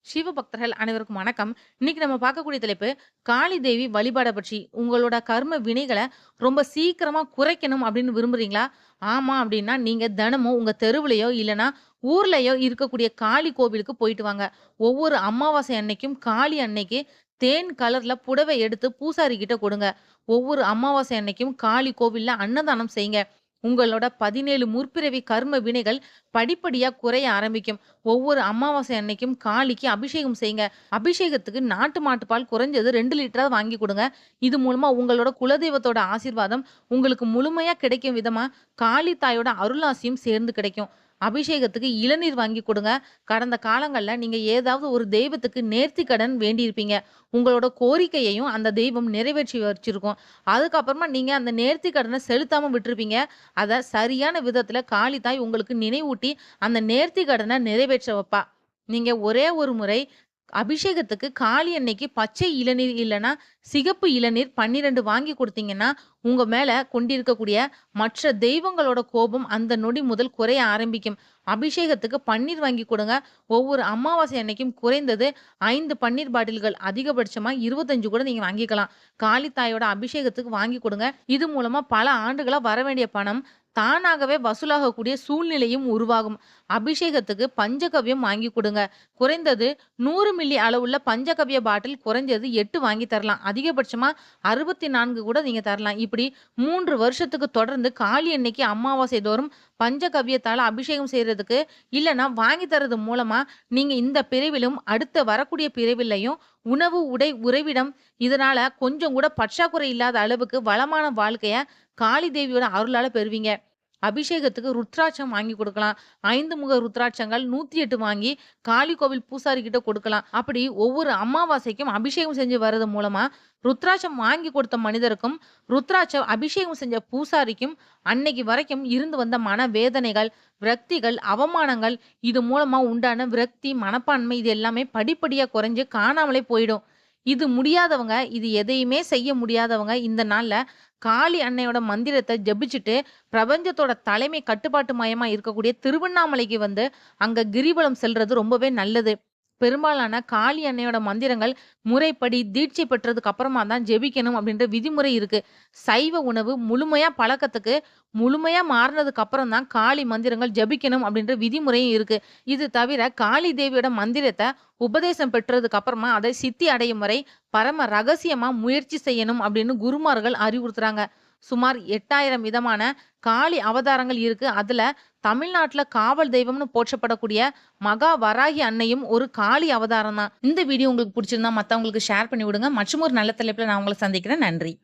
சிவபக்தர்கள் அனைவருக்கும் வணக்கம். இன்னைக்கு நம்ம பார்க்கக்கூடிய தலைப்பு, காளி தேவி வழிபாட பற்றி. உங்களோட கர்ம வினைகள ரொம்ப சீக்கிரமா குறைக்கணும் அப்படின்னு விரும்புறீங்களா? ஆமா அப்படின்னா, நீங்க தினமும் உங்க தெருவுலயோ, இல்லன்னா ஊர்லயோ இருக்கக்கூடிய காளி கோவிலுக்கு போயிட்டு வாங்க. ஒவ்வொரு அமாவாசை அன்னைக்கும் காளி அன்னைக்கு தேன் கலர்ல புடவை எடுத்து பூசாரி கிட்ட கொடுங்க. ஒவ்வொரு அமாவாசை அன்னைக்கும் காளி கோவில்ல அன்னதானம் செய்யுங்க. உங்களோட 17 முற்பிறவி கர்ம வினைகள் படிப்படியா குறைய ஆரம்பிக்கும். ஒவ்வொரு அமாவாசை அன்னைக்கும் காளிக்கு அபிஷேகம் செய்யுங்க. அபிஷேகத்துக்கு நாட்டு மாட்டு பால் குறைஞ்சது 2 லிட்டரா வாங்கி குடுங்க. இது மூலமா உங்களோட குலதெய்வத்தோட ஆசீர்வாதம் உங்களுக்கு முழுமையா கிடைக்கும் விதமா காளி தாயோட அருளாசியும் சேர்ந்து கிடைக்கும். அபிஷேகத்துக்கு இளநீர் வாங்கி கொடுங்க. கடந்த காலங்கள்ல நீங்க ஏதாவது ஒரு தெய்வத்துக்கு நேர்த்திக்கடன் வேண்டியிருப்பீங்க. உங்களோட கோரிக்கையையும் அந்த தெய்வம் நிறைவேற்றி வச்சிருக்கும். அதுக்கப்புறமா நீங்க அந்த நேர்த்திக்கடன செலுத்தாம விட்டுருப்பீங்க. அத சரியான விதத்துல காளி தாய் உங்களுக்கு நினைவூட்டி அந்த நேர்த்திக்கடன நிறைவேற்ற வைப்பா. நீங்க ஒரே ஒரு முறை அபிஷேகத்துக்கு காளி அன்னைக்கு பச்சை இளநீர் இல்லன்னா சிகப்பு இளநீர் 12 வாங்கி கொடுத்தீங்கன்னா, உங்க மேல கொண்டிருக்கக்கூடிய மற்ற தெய்வங்களோட கோபம் அந்த நொடி முதல் குறைய ஆரம்பிக்கும். அபிஷேகத்துக்கு பன்னீர் வாங்கி கொடுங்க. ஒவ்வொரு அமாவாசை அன்னைக்கும் குறைந்தது 5 பன்னீர் பாட்டில்கள், அதிகபட்சமா 25 கூட நீங்க வாங்கிக்கலாம். காளி தாயோட அபிஷேகத்துக்கு வாங்கி கொடுங்க. இது மூலமா பல ஆண்டுகளா வரவேண்டிய பணம் தானாகவே வசூலாகக்கூடிய சூழ்நிலையும் உருவாகும். அபிஷேகத்துக்கு பஞ்சகவ்யம் வாங்கி கொடுங்க. குறைந்தது 100 மில்லி அளவுள்ள பஞ்சகவ்ய பாட்டில் குறைஞ்சது 8 வாங்கி தரலாம். அதிகபட்சமா 64 கூட நீங்க தரலாம். இப்படி 3 வருஷத்துக்கு தொடர்ந்து காளி அன்னைக்கு அமாவாசை தோறும் பஞ்சகவ்யத்தால அபிஷேகம் செய்றதுக்கு இல்லன்னா வாங்கி தரது மூலமா நீங்க இந்த பிறவிலும் அடுத்த வரக்கூடிய பிறவிலையும் உணவு, உடை, உறைவிடம் இதனால கொஞ்சம் கூட பற்றாக்குறை இல்லாத அளவுக்கு வளமான வாழ்க்கைய காளி தேவியோட அருளால பெறுவீங்க. அபிஷேகத்துக்கு ருத்ராட்சம் வாங்கி கொடுக்கலாம். 5 முக ருத்ராட்சங்கள் 108 வாங்கி காளி கோவில் பூசாரி கிட்ட கொடுக்கலாம். அப்படி ஒவ்வொரு அமாவாசைக்கும் அபிஷேகம் செஞ்சு வர்றது மூலமா ருத்ராட்சம் வாங்கி கொடுத்த மனிதருக்கும், ருத்ராட்சம் அபிஷேகம் செஞ்ச பூசாரிக்கும் அன்னைக்கு வரைக்கும் இருந்து வந்த மனவேதனைகள், விரக்திகள், அவமானங்கள் இது மூலமா உண்டான விரக்தி, மனப்பான்மை இது எல்லாமே படிப்படியா குறைஞ்சு காணாமலே போயிடும். இது முடியாதவங்க, இது எதையுமே செய்ய முடியாதவங்க இந்த நாள்ல காளி அன்னையோட மந்திரத்த ஜெபிச்சுட்டு, பிரபஞ்சத்தோட தலைமை கட்டுப்பாட்டு மையமா இருக்கக்கூடிய திருவண்ணாமலைக்கு வந்து, அங்க கிரிவலம் செல்றது ரொம்பவே நல்லது. பெரும்பாலான காளி அன்னையோட மந்திரங்கள் முறைப்படி தீட்சை பெற்றதுக்கு அப்புறமா தான் ஜெபிக்கணும் அப்படின்ற விதிமுறை இருக்கு. சைவ உணவு முழுமையா பழக்கத்துக்கு முழுமையா மாறுனதுக்கு அப்புறம் தான் காளி மந்திரங்கள் ஜெபிக்கணும் அப்படின்ற விதிமுறையும் இருக்கு. இது தவிர காளி தேவியோட மந்திரத்த உபதேசம் பெற்றதுக்கு அப்புறமா அதை சித்தி அடையும் வரை பரம ரகசியமா முயற்சி செய்யணும் அப்படின்னு குருமார்கள் அறிவுறுத்துறாங்க. சுமார் 8000 விதமான காளி அவதாரங்கள் இருக்கு. அதுல தமிழ்நாட்டுல காவல் தெய்வம்னு போற்றப்படக்கூடிய மகா வராகி அன்னையும் ஒரு காளி அவதாரம் தான். இந்த வீடியோ உங்களுக்கு பிடிச்சிருந்தா மத்தவங்களுக்கு ஷேர் பண்ணி விடுங்க. மற்றும் ஒரு நல்ல தலைப்புல நான் உங்களை சந்திக்கிறேன். நன்றி.